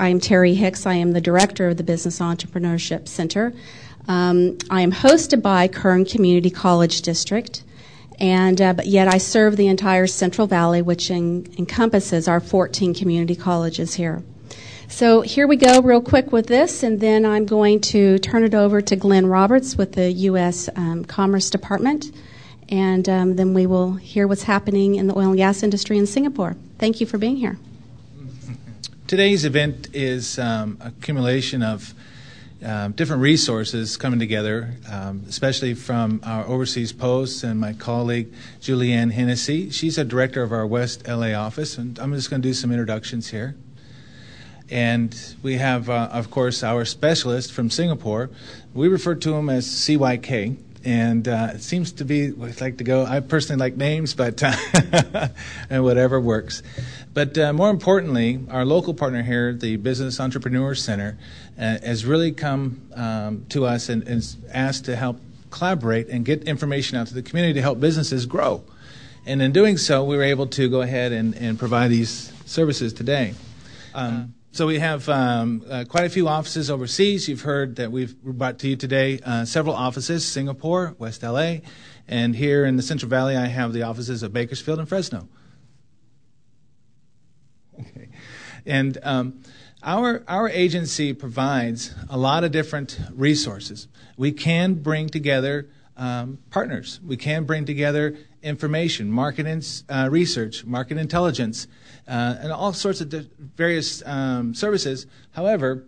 I'm Terry Hicks. I am the director of the Business Entrepreneurship Center. I am hosted by Kern Community College District, but yet I serve the entire Central Valley, which encompasses our 14 community colleges here. So here we go real quick with this, and then I'm going to turn it over to Glenn Roberts with the U.S. Commerce Department, and then we will hear what's happening in the oil and gas industry in Singapore. Thank you for being here. Today's event is accumulation of different resources coming together, especially from our overseas posts and my colleague Julianne Hennessy. She's a director of our West LA office, and I'm just going to do some introductions here. And we have, of course, our specialist from Singapore. We refer to him as CYK. And it seems to be, we like to go, I personally like names, but and whatever works. But more importantly, our local partner here, the Business Entrepreneurship Center, has really come to us and asked to help collaborate and get information out to the community to help businesses grow. And in doing so, we were able to go ahead and provide these services today. So we have quite a few offices overseas. You've heard that we've brought to you today several offices, Singapore, West LA, and here in the Central Valley I have the offices of Bakersfield and Fresno. Okay. And our agency provides a lot of different resources. We can bring together partners. We can bring together information, market research, market intelligence, and all sorts of various services. However,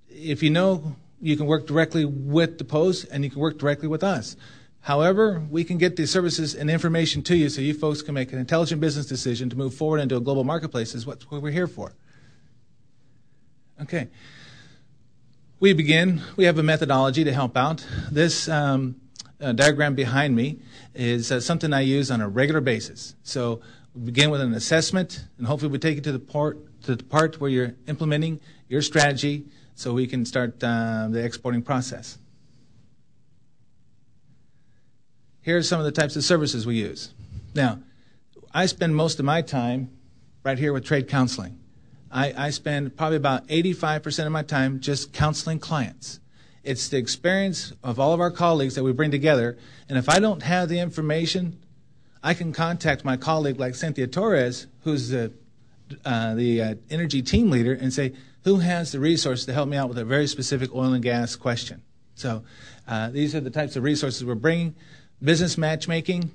if you know, you can work directly with the post and you can work directly with us. However, we can get the services and information to you so you folks can make an intelligent business decision to move forward into a global marketplace is what we're here for. Okay. We have a methodology to help out. This diagram behind me is something I use on a regular basis. So we begin with an assessment, and hopefully we take you to the part where you're implementing your strategy so we can start the exporting process. Here are some of the types of services we use. Now, I spend most of my time right here with trade counseling. I spend probably about 85% of my time just counseling clients. It's the experience of all of our colleagues that we bring together, and if I don't have the information, I can contact my colleague like Cynthia Torres, who's the energy team leader, and say, who has the resources to help me out with a very specific oil and gas question? So these are the types of resources we're bringing. Business matchmaking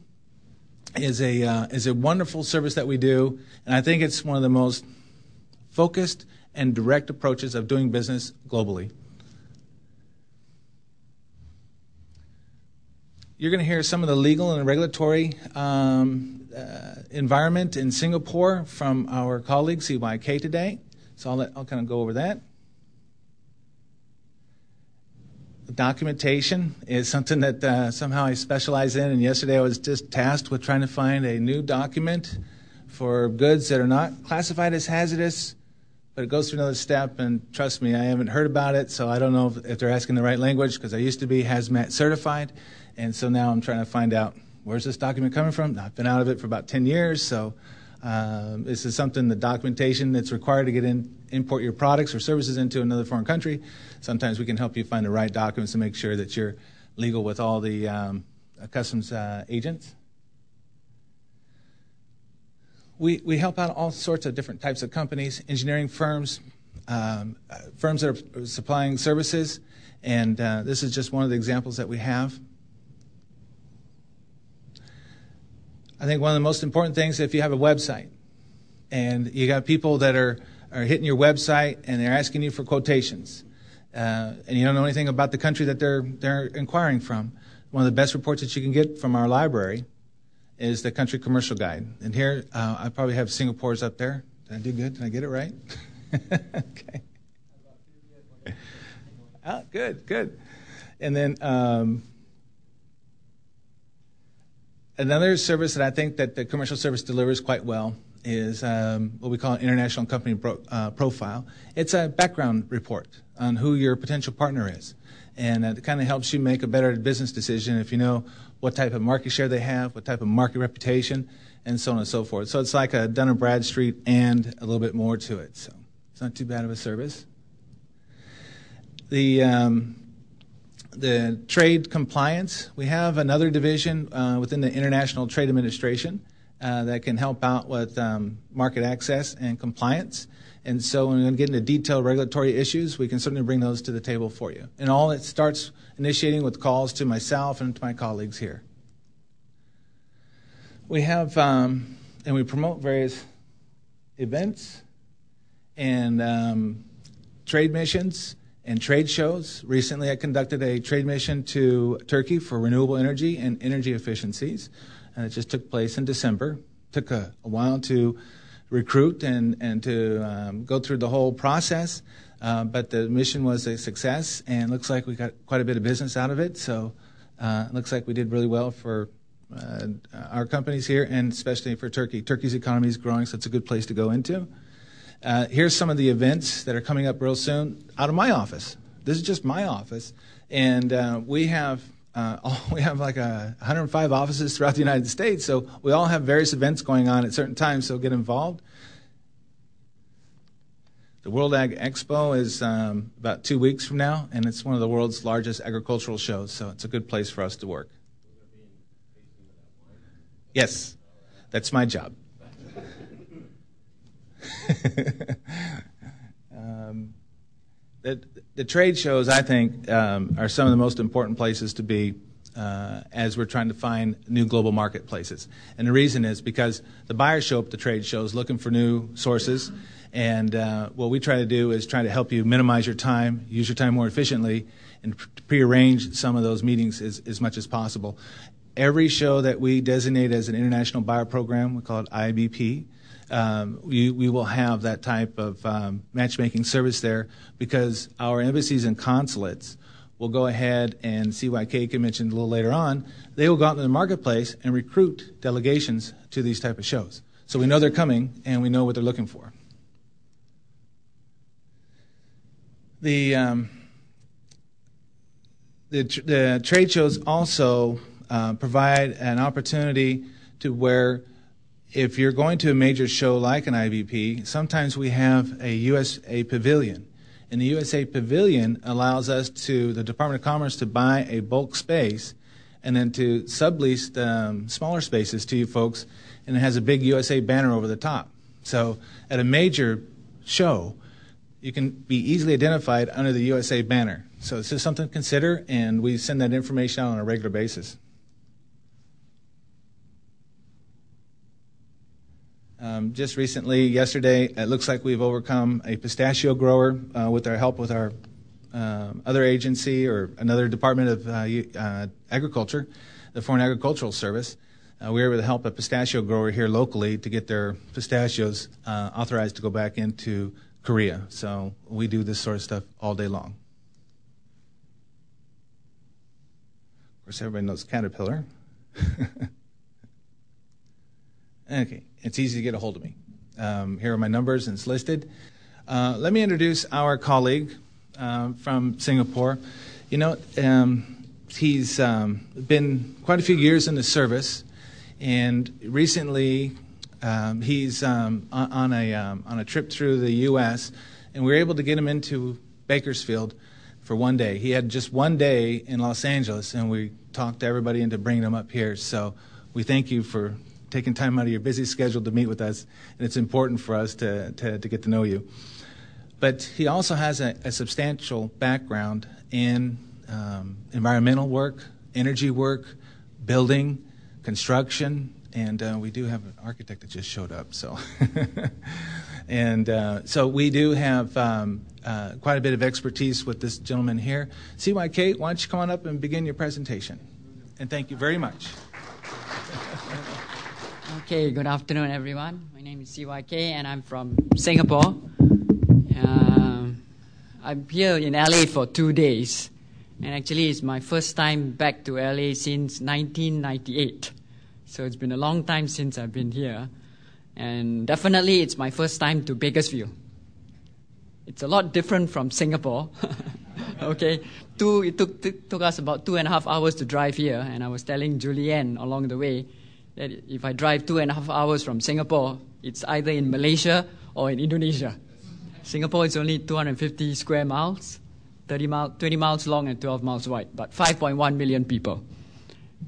is a wonderful service that we do, and I think it's one of the most focused and direct approaches of doing business globally. You're going to hear some of the legal and regulatory environment in Singapore from our colleague CYK today. So I'll kind of go over that. Documentation is something that somehow I specialize in, and yesterday I was just tasked with trying to find a new document for goods that are not classified as hazardous, but it goes through another step, and trust me, I haven't heard about it, so I don't know if they're asking the right language, because I used to be hazmat certified, and so now I'm trying to find out, where's this document coming from? I've been out of it for about 10 years, so this is something, the documentation that's required to import your products or services into another foreign country. Sometimes we can help you find the right documents to make sure that you're legal with all the customs agents. We help out all sorts of different types of companies, engineering firms, firms that are supplying services, and this is just one of the examples that we have. I think one of the most important things, if you have a website and you got people that are hitting your website and they're asking you for quotations, and you don't know anything about the country that they're inquiring from, one of the best reports that you can get from our library is the Country Commercial Guide. And here, I probably have Singapore's up there. Did I do good? Did I get it right? Okay. Oh, good. And then another service that I think that the commercial service delivers quite well is what we call an international company profile. It's a background report on who your potential partner is. And it kind of helps you make a better business decision if you know what type of market share they have, what type of market reputation, and so on and so forth. So it's like a Dun & Bradstreet and a little bit more to it. So not too bad of a service. The trade compliance, we have another division within the International Trade Administration that can help out with market access and compliance. And so when we get into detailed regulatory issues, we can certainly bring those to the table for you. And all it starts initiating with calls to myself and to my colleagues here. We have, and we promote various events and trade missions and trade shows. Recently, I conducted a trade mission to Turkey for renewable energy and energy efficiencies, and it just took place in December. Took a while to recruit and to go through the whole process, but the mission was a success, and looks like we got quite a bit of business out of it. So it looks like we did really well for our companies here, and especially for Turkey. Turkey's economy is growing, so it's a good place to go into. Here's some of the events that are coming up real soon out of my office. This is just my office, and we have like 105 offices throughout the United States, so we all have various events going on at certain times, so get involved. The World Ag Expo is about 2 weeks from now, and it's one of the world's largest agricultural shows, so it's a good place for us to work. Yes, that's my job. The trade shows, I think, are some of the most important places to be as we're trying to find new global marketplaces. And the reason is because the buyers show up at the trade shows looking for new sources, and what we try to do is try to help you minimize your time, use your time more efficiently, and prearrange some of those meetings as much as possible. Every show that we designate as an international buyer program, we call it IBP, we will have that type of matchmaking service there, because our embassies and consulates will go ahead, and CYK can mention a little later on, they will go out in the marketplace and recruit delegations to these type of shows. So we know they're coming, and we know what they're looking for. The trade shows also provide an opportunity to where, if you're going to a major show like an IVP, sometimes we have a USA Pavilion. And the USA Pavilion allows us to, the Department of Commerce, to buy a bulk space and then to sublease the smaller spaces to you folks, and it has a big USA banner over the top. So at a major show, you can be easily identified under the USA banner. So it's just something to consider, and we send that information out on a regular basis. Just recently, yesterday, it looks like we've overcome a pistachio grower with our help with our other agency or another department of agriculture, the Foreign Agricultural Service. We were able to help a pistachio grower here locally to get their pistachios authorized to go back into Korea. So we do this sort of stuff all day long. Of course, everybody knows Caterpillar. Okay, it's easy to get a hold of me. Here are my numbers, and it's listed. Let me introduce our colleague from Singapore. You know, he's been quite a few years in the service, and recently he's on a trip through the U.S., and we were able to get him into Bakersfield for one day. He had just one day in Los Angeles, and we talked to everybody into bringing him up here. So we thank you for taking time out of your busy schedule to meet with us, and it's important for us to get to know you. But he also has a substantial background in environmental work, energy work, building, construction, and we do have an architect that just showed up. So, and so we do have quite a bit of expertise with this gentleman here. CYK, why don't you come on up and begin your presentation? And thank you very much. Okay, good afternoon, everyone. My name is CYK, and I'm from Singapore. I'm here in LA for 2 days, and actually it's my first time back to LA since 1998. So it's been a long time since I've been here, and definitely it's my first time to Bakersfield. It's a lot different from Singapore. Okay, it took us about 2.5 hours to drive here, and I was telling Julianne along the way that if I drive 2.5 hours from Singapore, it's either in Malaysia or in Indonesia. Singapore is only 250 square miles, 20 miles long and 12 miles wide, but 5.1 million people.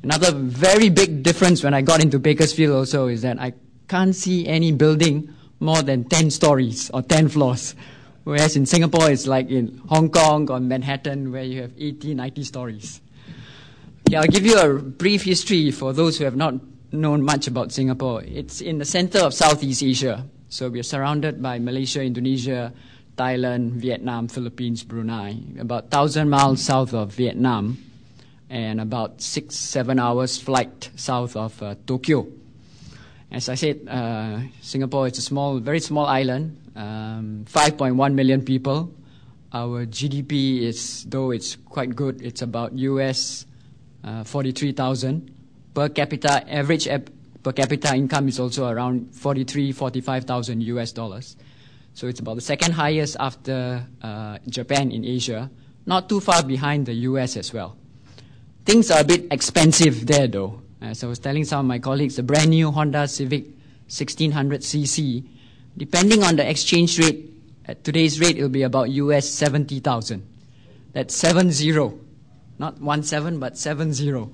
Another very big difference when I got into Bakersfield also is that I can't see any building more than 10 stories or 10 floors. Whereas in Singapore, it's like in Hong Kong or Manhattan where you have 80, 90 stories. Okay, I'll give you a brief history for those who have not known much about Singapore. It's in the center of Southeast Asia. So we're surrounded by Malaysia, Indonesia, Thailand, Vietnam, Philippines, Brunei, about 1,000 miles south of Vietnam, and about 6-7 hours flight south of Tokyo. As I said, Singapore is a very small island, 5.1 million people. Our GDP is, though it's quite good, it's about US 43,000. Per capita, average per capita income is also around 45,000 US dollars. So it's about the second highest after Japan in Asia, not too far behind the US as well. Things are a bit expensive there though. As I was telling some of my colleagues, the brand new Honda Civic 1600cc, depending on the exchange rate, at today's rate, it'll be about US 70,000. That's 70, not 17, but 70.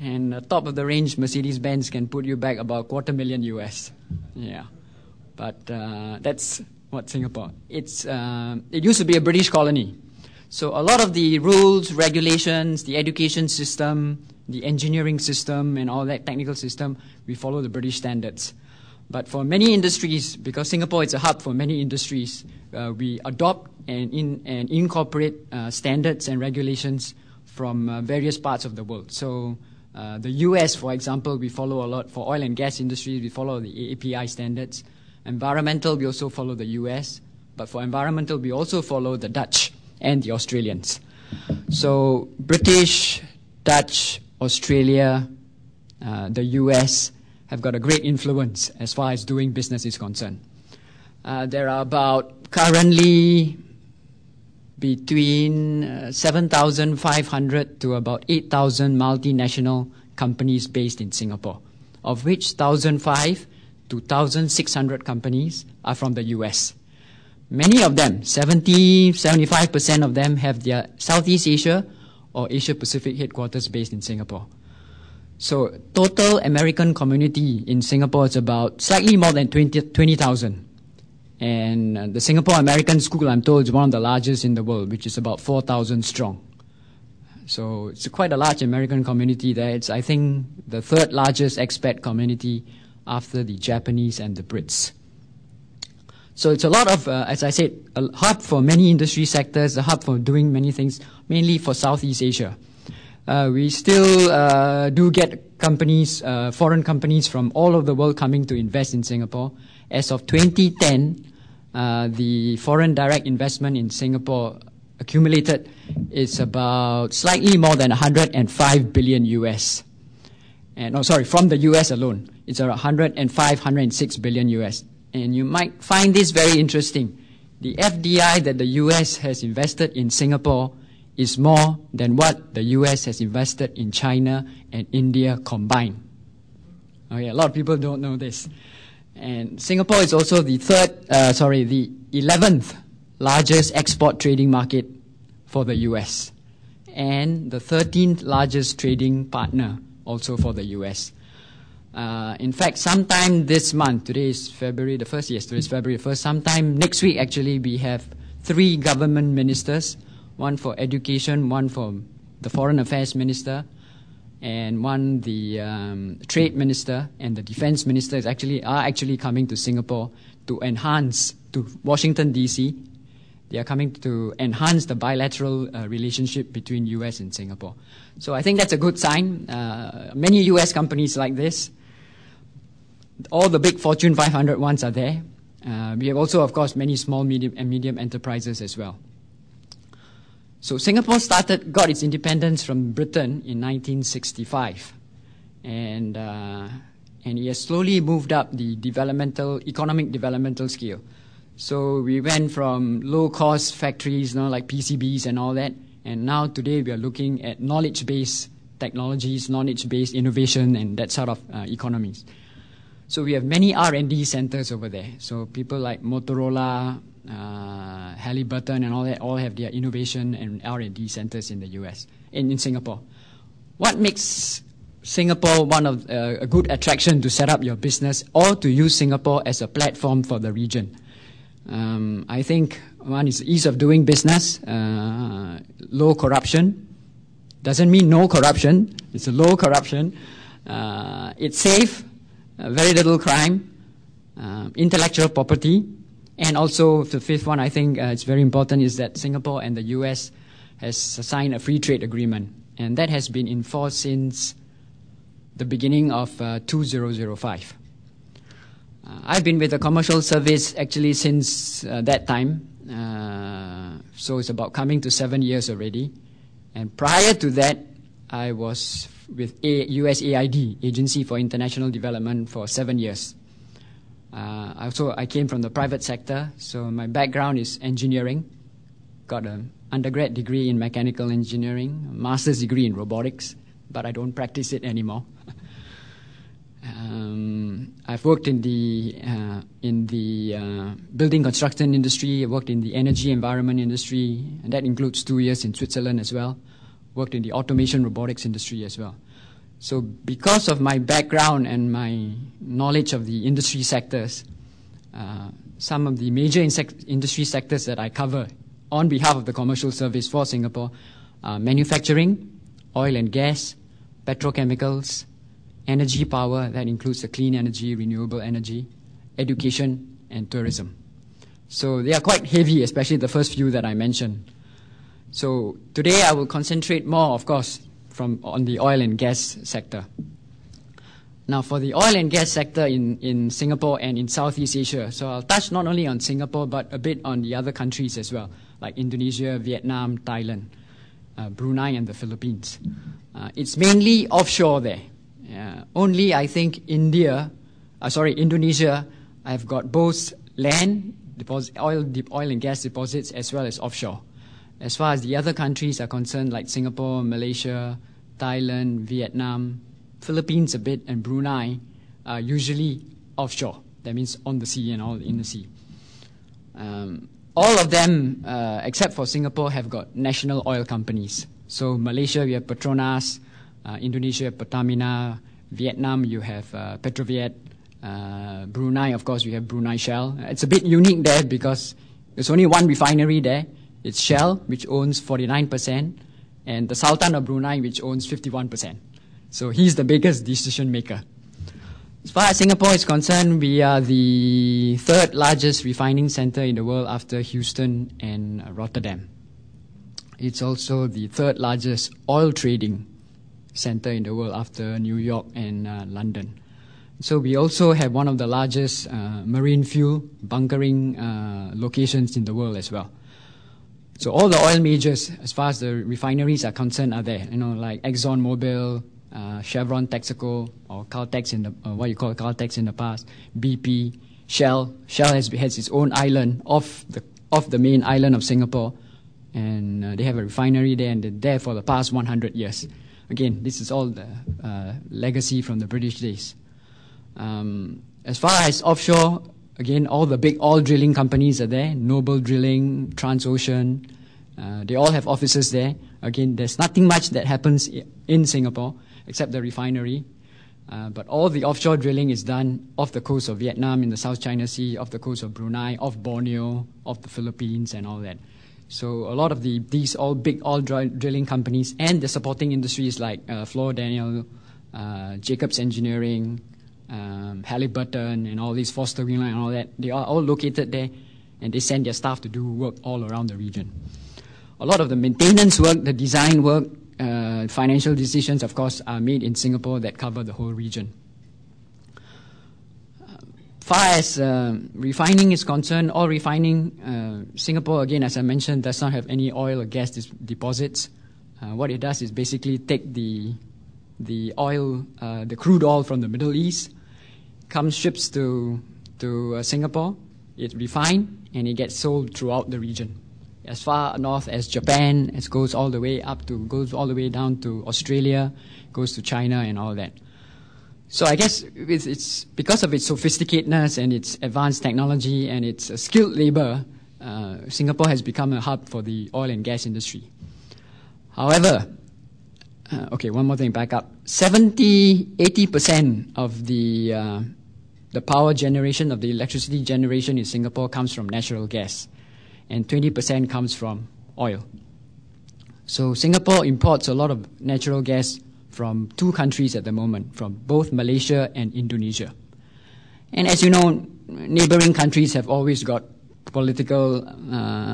And the top of the range Mercedes-Benz can put you back about $250,000 US. Yeah, but that's what Singapore. It used to be a British colony. So a lot of the rules, regulations, the education system, the engineering system, and all that technical system, we follow the British standards. But for many industries, because Singapore is a hub for many industries, we adopt and incorporate standards and regulations from various parts of the world. So the US, for example, we follow a lot. For oil and gas industries, we follow the API standards. Environmental, we also follow the US. But for environmental, we also follow the Dutch and the Australians. So British, Dutch, Australia, the US have got a great influence as far as doing business is concerned. There are about currently between 7,500 to about 8,000 multinational companies based in Singapore, of which 1,500 to 1,600 companies are from the US. Many of them, 75% of them, have their Southeast Asia or Asia Pacific headquarters based in Singapore. So total American community in Singapore is about slightly more than 20,000. And the Singapore American School, I'm told, is one of the largest in the world, which is about 4,000 strong. So it's quite a large American community there. It's, I think, the third largest expat community after the Japanese and the Brits. So it's a lot of, as I said, a hub for many industry sectors, a hub for doing many things, mainly for Southeast Asia. We still do get companies, foreign companies from all over the world coming to invest in Singapore. As of 2010, the foreign direct investment in Singapore accumulated is about slightly more than 105 billion US. And, oh, sorry, from the US alone, it's around 106 billion US. And you might find this very interesting. The FDI that the US has invested in Singapore is more than what the US has invested in China and India combined. Okay, a lot of people don't know this. And Singapore is also the 11th largest export trading market for the US, and the 13th largest trading partner also for the US. In fact, sometime this month, today is February the 1st, yes, today is February the 1st, sometime next week actually, we have 3 government ministers, one for education, one for the foreign affairs minister, and one the trade minister, and the defense minister are actually coming to Singapore to enhance, to Washington DC. They are coming to enhance the bilateral relationship between US and Singapore. So I think that's a good sign. Many US companies like this, all the big Fortune 500 ones are there. We have also, of course, many small, medium, and medium enterprises as well. So Singapore got its independence from Britain in 1965, and it has slowly moved up the economic developmental scale. So we went from low-cost factories, like PCBs and all that, and now today we are looking at knowledge-based technologies, knowledge-based innovation, and that sort of economies. So we have many R&D centers over there. So people like Motorola, Halliburton, and all that, all have their innovation and R&D centers in the US, in Singapore. What makes Singapore one of a good attraction to set up your business or to use Singapore as a platform for the region? I think one is ease of doing business, low corruption. Doesn't mean no corruption, it's a low corruption. It's safe, very little crime, intellectual property, and also the fifth one I think it's very important is that Singapore and the US has signed a free trade agreement, and that has been in force since the beginning of 2005. I've been with the commercial service actually since that time, so it's about coming to 7 years already. And prior to that, I was with USAID, Agency for International Development, for 7 years. I came from the private sector, so my background is engineering. Got an undergrad degree in mechanical engineering, a master's degree in robotics, but I don't practice it anymore. I've worked in the building construction industry. I worked in the energy environment industry, and that includes 2 years in Switzerland as well. Worked in the automation robotics industry as well. So because of my background and my knowledge of the industry sectors, some of the major industry sectors that I cover on behalf of the commercial service for Singapore are manufacturing, oil and gas, petrochemicals, energy power, that includes the clean energy, renewable energy, education, and tourism. So they are quite heavy, especially the first few that I mentioned. So today I will concentrate more, of course, on the oil and gas sector. Now for the oil and gas sector in Singapore and in Southeast Asia, so I'll touch not only on Singapore but a bit on the other countries as well, like Indonesia, Vietnam, Thailand, Brunei, and the Philippines. It's mainly offshore there. Only I think Indonesia, I've got both land deposit, oil and gas deposits as well as offshore. As far as the other countries are concerned, like Singapore, Malaysia, Thailand, Vietnam, Philippines a bit, and Brunei, are usually offshore. That means on the sea and all in the sea. All of them, except for Singapore, have got national oil companies. So Malaysia, we have Petronas. Indonesia, Pertamina. Vietnam, you have Petroviet. Brunei, of course, we have Brunei Shell. It's a bit unique there because there's only one refinery there. It's Shell, which owns 49%, and the Sultan of Brunei, which owns 51%. So he's the biggest decision maker. As far as Singapore is concerned, we are the third largest refining center in the world after Houston and Rotterdam. It's also the third largest oil trading center in the world after New York and London. So we also have one of the largest marine fuel bunkering locations in the world as well. So all the oil majors, as far as the refineries are concerned, are there. You know, like ExxonMobil, Chevron, Texaco, or Caltex in the what you call Caltex in the past, BP, Shell. Shell has its own island off the main island of Singapore, and they have a refinery there, and they're there for the past 100 years. Again, this is all the legacy from the British days. As far as offshore, again, all the big oil drilling companies are there. Noble Drilling, Transocean, they all have offices there. Again, there's nothing much that happens in Singapore except the refinery. But all the offshore drilling is done off the coast of Vietnam, in the South China Sea, off the coast of Brunei, off Borneo, off the Philippines, and all that. So a lot of these all big oil drilling companies and the supporting industries like Fluor Daniel, Jacobs Engineering, Halliburton, and all these Foster Wingline and all that, they are all located there, and they send their staff to do work all around the region. A lot of the maintenance work, the design work, financial decisions, of course, are made in Singapore that cover the whole region. Far as refining is concerned, oil refining, Singapore, again, as I mentioned, does not have any oil or gas deposits. What it does is basically take the oil, the crude oil from the Middle East, ships to Singapore, it's refined, and it gets sold throughout the region. As far north as Japan, it goes all the way down to Australia, goes to China, and all that. So I guess it's because of its sophisticatedness and its advanced technology and its skilled labor, Singapore has become a hub for the oil and gas industry. However, one more thing, back up. 80% of the power generation, of the electricity generation in Singapore comes from natural gas, and 20% comes from oil. So Singapore imports a lot of natural gas from two countries at the moment, from both Malaysia and Indonesia. And as you know, neighboring countries have always got political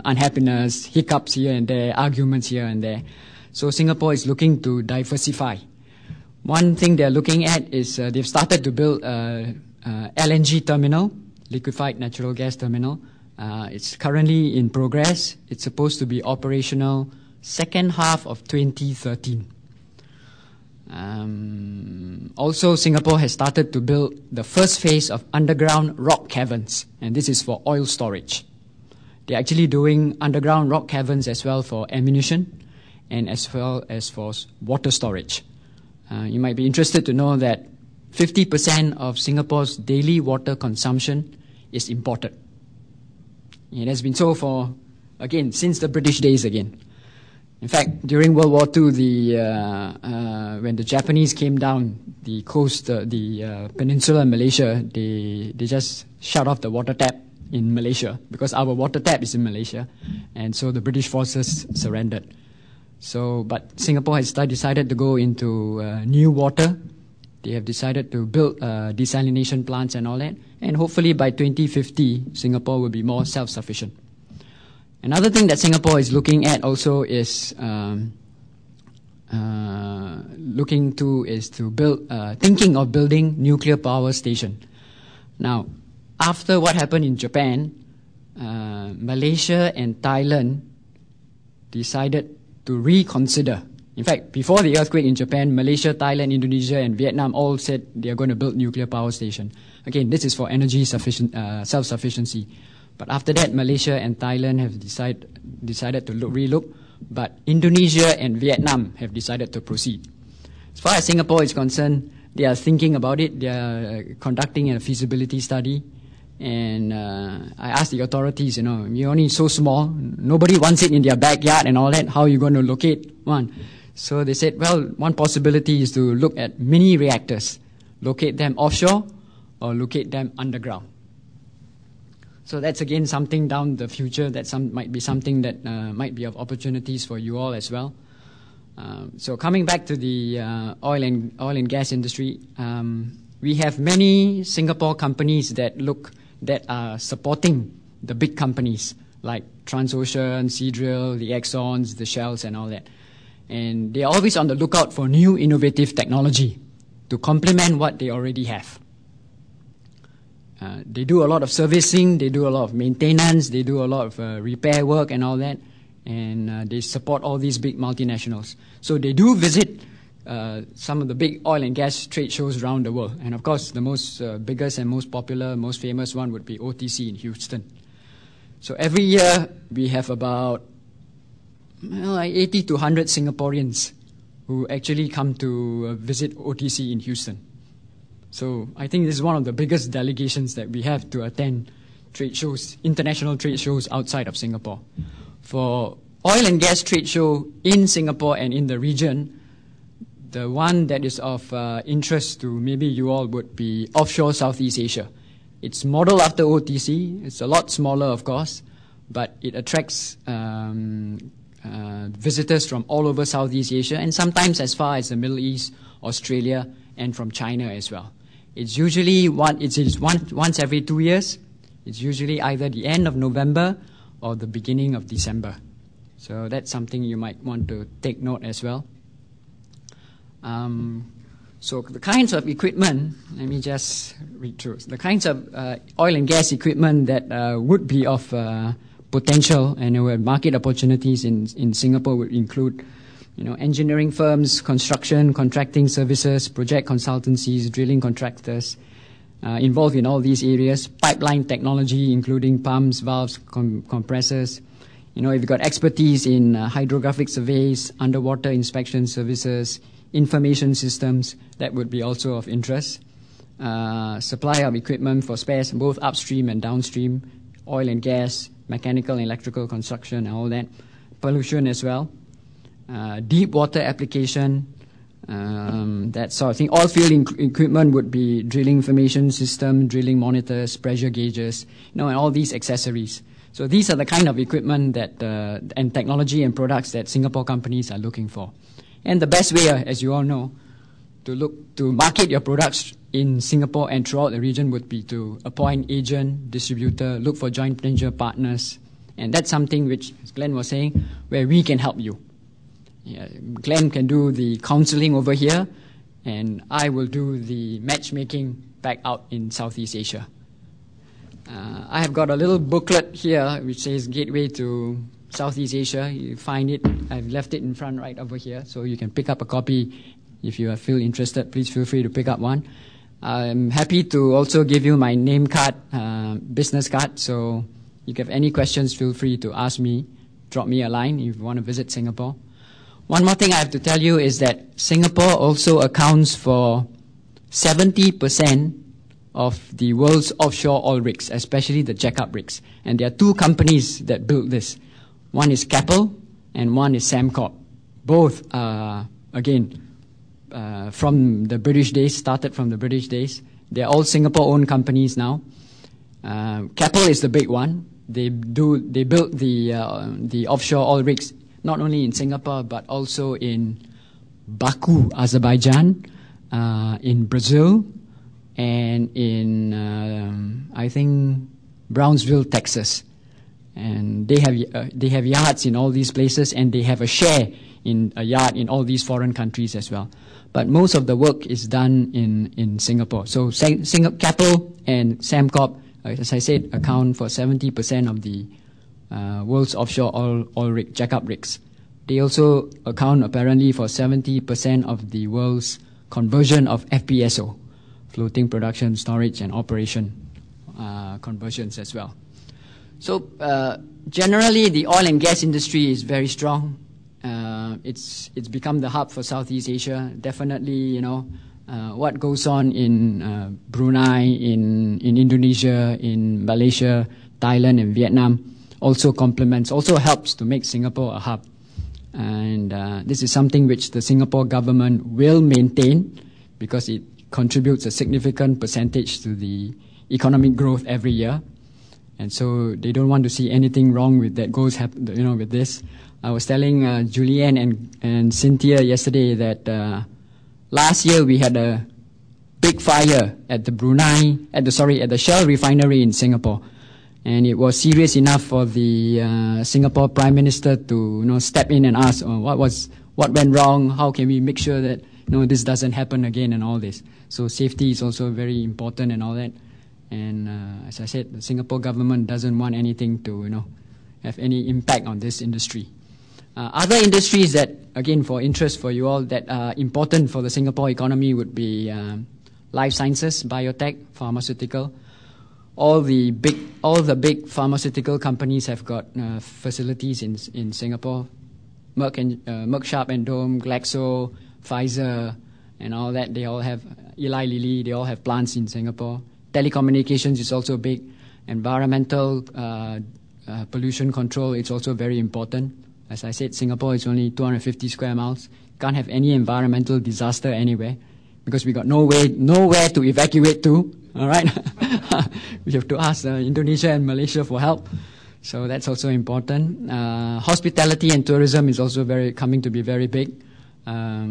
unhappiness, hiccups here and there, arguments here and there. So Singapore is looking to diversify. One thing they're looking at is they've started to build a LNG terminal, liquefied natural gas terminal. It's currently in progress. It's supposed to be operational second half of 2013. Also, Singapore has started to build the first phase of underground rock caverns, and this is for oil storage. They're actually doing underground rock caverns as well for ammunition and as well as for water storage. You might be interested to know that 50% of Singapore's daily water consumption is imported. It has been so for, again, since the British days again. In fact, during World War II, when the Japanese came down the coast, the peninsula in Malaysia, they just shut off the water tap in Malaysia because our water tap is in Malaysia, and so the British forces surrendered. So, but Singapore has decided to go into new water. They have decided to build desalination plants and all that, and hopefully by 2050, Singapore will be more self-sufficient. Another thing that Singapore is looking at also is thinking of building nuclear power station. Now, after what happened in Japan, Malaysia and Thailand decided to reconsider. In fact, before the earthquake in Japan, Malaysia, Thailand, Indonesia, and Vietnam all said they are going to build nuclear power station. Again, this is for energy self-sufficiency. But after that, Malaysia and Thailand have decided to relook, but Indonesia and Vietnam have decided to proceed. As far as Singapore is concerned, they are thinking about it. They are conducting a feasibility study. And I asked the authorities, you're only so small, nobody wants it in their backyard and all that, how are you going to locate one? So they said, well, one possibility is to look at mini reactors, locate them offshore or locate them underground. So that's again something down the future that might be something that might be of opportunities for you all as well. So coming back to the oil and gas industry, we have many Singapore companies that are supporting the big companies like Transocean, Seadrill, the Exxons, the Shells, and all that. And they are always on the lookout for new innovative technology to complement what they already have. They do a lot of servicing, they do a lot of maintenance, they do a lot of repair work and all that, and they support all these big multinationals. So they do visit some of the big oil and gas trade shows around the world. And of course, the most biggest and most popular, most famous one would be OTC in Houston. So every year, we have about 80 to 100 Singaporeans who actually come to visit OTC in Houston. So I think this is one of the biggest delegations that we have to attend trade shows, international trade shows outside of Singapore. For oil and gas trade show in Singapore and in the region, the one that is of interest to maybe you all would be offshore Southeast Asia. It's modeled after OTC. It's a lot smaller, of course, but it attracts visitors from all over Southeast Asia and sometimes as far as the Middle East, Australia, and from China as well. It's usually once every 2 years. It's usually either the end of November or the beginning of December. So that's something you might want to take note as well. So the kinds of equipment, let me just read through. The kinds of oil and gas equipment that would be of potential and market opportunities in Singapore would include engineering firms, construction, contracting services, project consultancies, drilling contractors involved in all these areas, pipeline technology, including pumps, valves, compressors. If you've got expertise in hydrographic surveys, underwater inspection services, information systems, that would be also of interest. Supply of equipment for spares, both upstream and downstream, oil and gas, mechanical and electrical construction and all that, pollution as well, deep water application, that sort of thing. All field equipment would be drilling information system, drilling monitors, pressure gauges, and all these accessories. So these are the kind of equipment that and technology and products that Singapore companies are looking for. And the best way, as you all know, to market your products in Singapore and throughout the region would be to appoint agent, distributor, look for joint venture partners. And that's something which, as Glenn was saying, where we can help you. Yeah, Glenn can do the counseling over here, and I will do the matchmaking back out in Southeast Asia. I have got a little booklet here which says Gateway to Southeast Asia. You find it. I've left it in front right over here, so you can pick up a copy. If you feel interested, please feel free to pick up one. I'm happy to also give you my name card, business card, so if you have any questions, feel free to ask me, drop me a line if you want to visit Singapore. One more thing I have to tell you is that Singapore also accounts for 70% of the world's offshore oil rigs, especially the jackup rigs. And there are two companies that build this. One is Keppel and one is Sembcorp. Both are, again, from the British days, started from the British days. They're all Singapore-owned companies now. Keppel is the big one. They built the offshore oil rigs not only in Singapore but also in Baku, Azerbaijan, in Brazil, and in I think Brownsville, Texas. And they have yards in all these places, and they have a share in a yard in all these foreign countries as well. But most of the work is done in Singapore. So Keppel and Sembcorp, as I said, account for 70% of the world's offshore oil rig, jackup rigs. They also account apparently for 70% of the world's conversion of FPSO, floating production, storage, and operation conversions as well. So generally, the oil and gas industry is very strong. It's become the hub for Southeast Asia. Definitely, what goes on in Brunei, in Indonesia, in Malaysia, Thailand, and Vietnam also helps to make Singapore a hub. And this is something which the Singapore government will maintain because it contributes a significant percentage to the economic growth every year. And so they don't want to see anything wrong with that with this. I was telling Julianne and Cynthia yesterday that last year we had a big fire at the Shell refinery in Singapore, and it was serious enough for the Singapore Prime Minister to step in and ask what went wrong, how can we make sure that this doesn't happen again, and all this. So safety is also very important and all that. And as I said, the Singapore government doesn't want anything to have any impact on this industry. Other industries that, again, for interest for you all, that are important for the Singapore economy would be life sciences, biotech, pharmaceutical. All the big pharmaceutical companies have got facilities in Singapore. Merck Sharp and Dohme, Glaxo, Pfizer, and all that. They all have Eli Lilly. They all have plants in Singapore. Telecommunications is also big. Environmental pollution control is also very important. As I said, Singapore is only 250 square miles. Can't have any environmental disaster anywhere because we got nowhere to evacuate to. All right, we have to ask Indonesia and Malaysia for help. So that's also important. Hospitality and tourism is also coming to be very big. I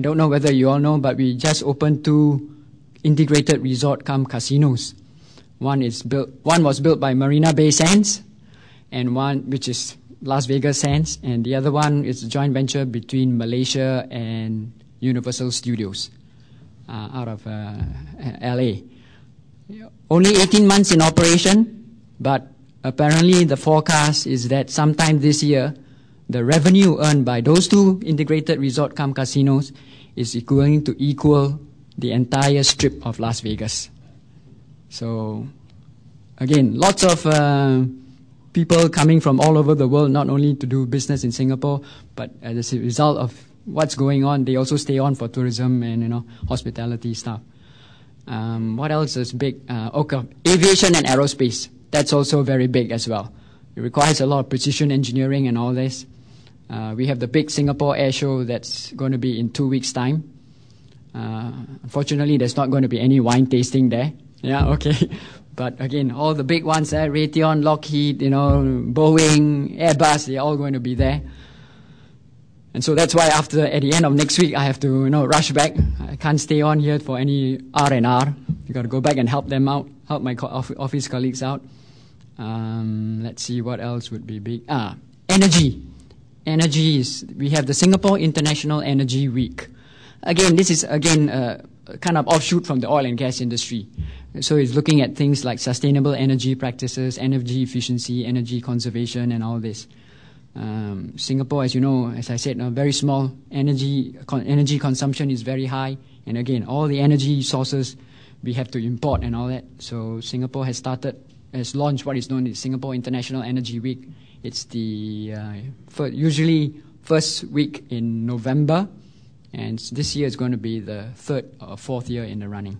don't know whether you all know, but we just opened 2 integrated resort cum casinos. One was built by Marina Bay Sands, and one which is Las Vegas Sands, and the other one is a joint venture between Malaysia and Universal Studios out of LA. Only 18 months in operation, but apparently the forecast is that sometime this year, the revenue earned by those 2 integrated resort cum casinos is going to equal the entire strip of Las Vegas. So, again, lots of people coming from all over the world, not only to do business in Singapore, but as a result of what's going on, they also stay on for tourism and hospitality stuff. What else is big? Aviation and aerospace. that's also very big as well. It requires a lot of precision engineering and all this. We have the big Singapore Air Show that's going to be in 2 weeks' time. Unfortunately, there's not going to be any wine tasting there. Yeah, okay. But again, all the big ones there, Raytheon, Lockheed, Boeing, Airbus, they're all going to be there. And so that's why at the end of next week, I have to, rush back. I can't stay on here for any R&R. You got to go back and help them out, help my office colleagues out. Let's see what else would be big. Energy. Energy we have the Singapore International Energy Week. Again, this is a kind of offshoot from the oil and gas industry. So it's looking at things like sustainable energy practices, energy efficiency, energy conservation, and all this. Singapore, as you know, as I said, very small energy consumption is very high. And again, all the energy sources we have to import and all that. So Singapore has launched what is known as Singapore International Energy Week. It's the usually first week in November. And this year is going to be the third or fourth year in the running.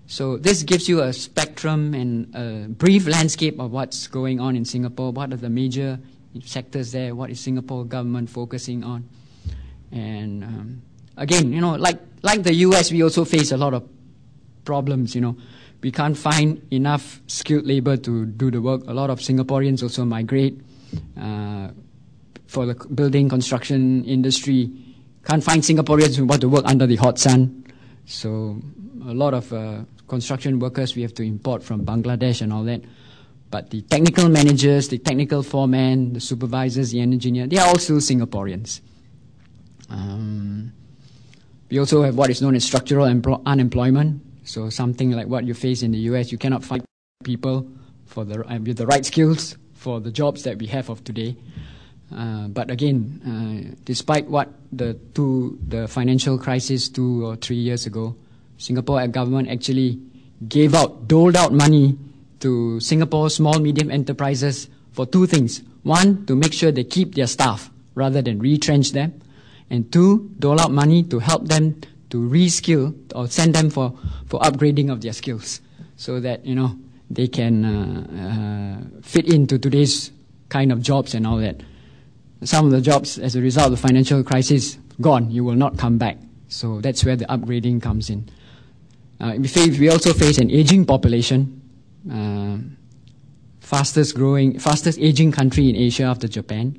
So this gives you a spectrum and a brief landscape of what's going on in Singapore. What are the major sectors there? What is Singapore government focusing on? And again, like the US, we also face a lot of problems. We can't find enough skilled labor to do the work. A lot of Singaporeans also migrate for the building construction industry. Can't find Singaporeans who want to work under the hot sun. So a lot of construction workers we have to import from Bangladesh and all that. But the technical managers, the technical foremen, the supervisors, the engineers, they are all still Singaporeans. We also have what is known as structural unemployment. So something like what you face in the US, you cannot find people with the right skills for the jobs that we have of today. But again, despite what the financial crisis 2 or 3 years ago, Singapore government actually doled out money to Singapore small medium enterprises for 2 things. 1, to make sure they keep their staff rather than retrench them, and 2, dole out money to help them to reskill or send them for upgrading of their skills, so that they can fit into today's kind of jobs and all that. Some of the jobs, as a result of the financial crisis, gone. You will not come back. So that's where the upgrading comes in. We also face an aging population, fastest aging country in Asia after Japan.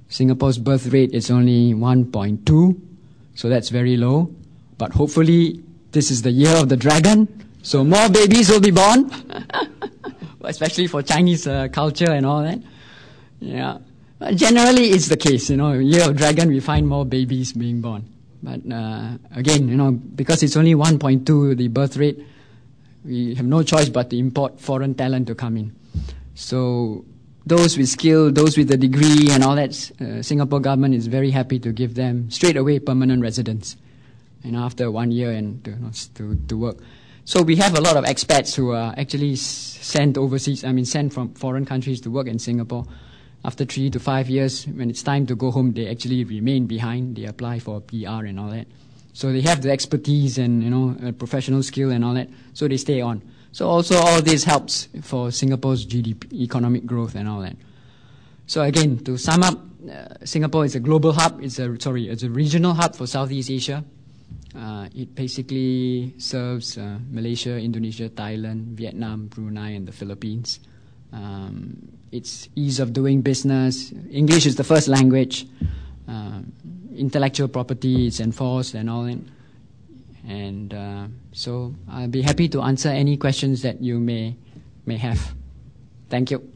Singapore's birth rate is only 1.2, so that's very low. But hopefully, this is the year of the dragon, so more babies will be born, especially for Chinese culture and all that. Yeah. Generally, it's the case, year of dragon, we find more babies being born. But again, because it's only 1.2, the birth rate, we have no choice but to import foreign talent to come in. So those with skill, those with a degree and all that, Singapore government is very happy to give them straight away permanent residence, after 1 year and to work. So we have a lot of expats who are actually sent overseas, sent from foreign countries to work in Singapore. After 3 to 5 years, when it's time to go home, they actually remain behind. They apply for PR and all that. So they have the expertise and, professional skill and all that. So they stay on. So also all this helps for Singapore's GDP, economic growth and all that. So again, to sum up, Singapore is a global hub. It's a regional hub for Southeast Asia. It basically serves Malaysia, Indonesia, Thailand, Vietnam, Brunei, and the Philippines. It's ease of doing business. English is the first language. Intellectual property is enforced and all that. And so I'll be happy to answer any questions that you may have. Thank you.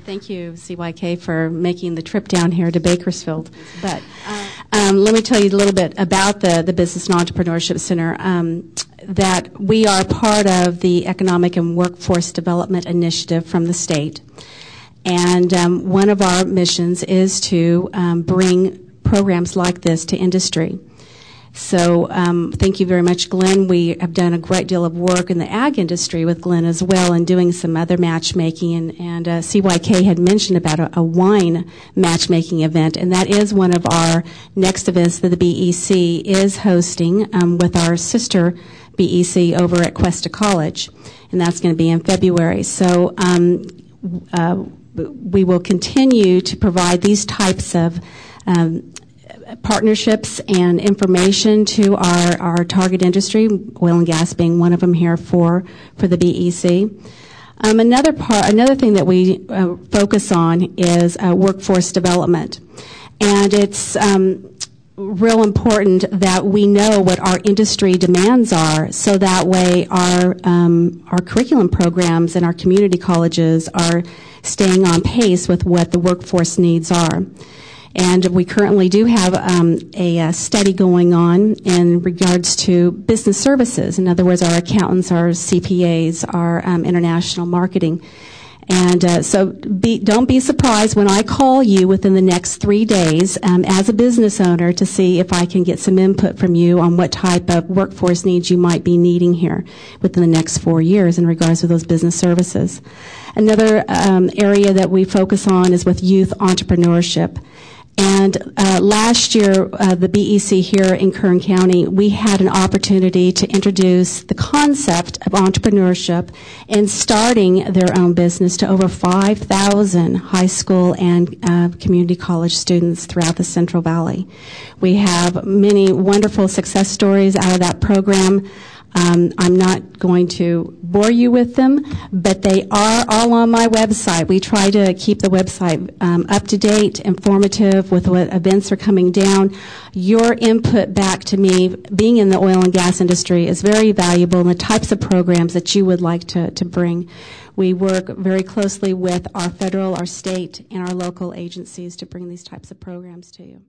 Thank you, CYK, for making the trip down here to Bakersfield. But let me tell you a little bit about the Business Entrepreneurship Center. That we are part of the Economic and Workforce Development Initiative from the state. And one of our missions is to bring programs like this to industry. So thank you very much, Glenn. We have done a great deal of work in the ag industry with Glenn as well, and doing some other matchmaking. And CYK had mentioned about a wine matchmaking event, and that is one of our next events that the BEC is hosting with our sister BEC over at Cuesta College, and that's going to be in February. So we will continue to provide these types of partnerships and information to our target industry, oil and gas being one of them here for the BEC. Another thing that we focus on is workforce development, and it's real important that we know what our industry demands are, so that way our curriculum programs and our community colleges are staying on pace with what the workforce needs are. And we currently do have a study going on in regards to business services. In other words, our accountants, our CPAs, our international marketing. And so don't be surprised when I call you within the next 3 days as a business owner to see if I can get some input from you on what type of workforce needs you might be needing here within the next 4 years in regards to those business services. Another area that we focus on is with youth entrepreneurship. And last year, the BEC here in Kern County, we had an opportunity to introduce the concept of entrepreneurship and starting their own business to over 5,000 high school and community college students throughout the Central Valley. We have many wonderful success stories out of that program. I'm not going to bore you with them, but they are all on my website. We try to keep the website up to date, informative with what events are coming down. Your input back to me, being in the oil and gas industry, is very valuable in the types of programs that you would like to bring. We work very closely with our federal, our state, and our local agencies to bring these types of programs to you.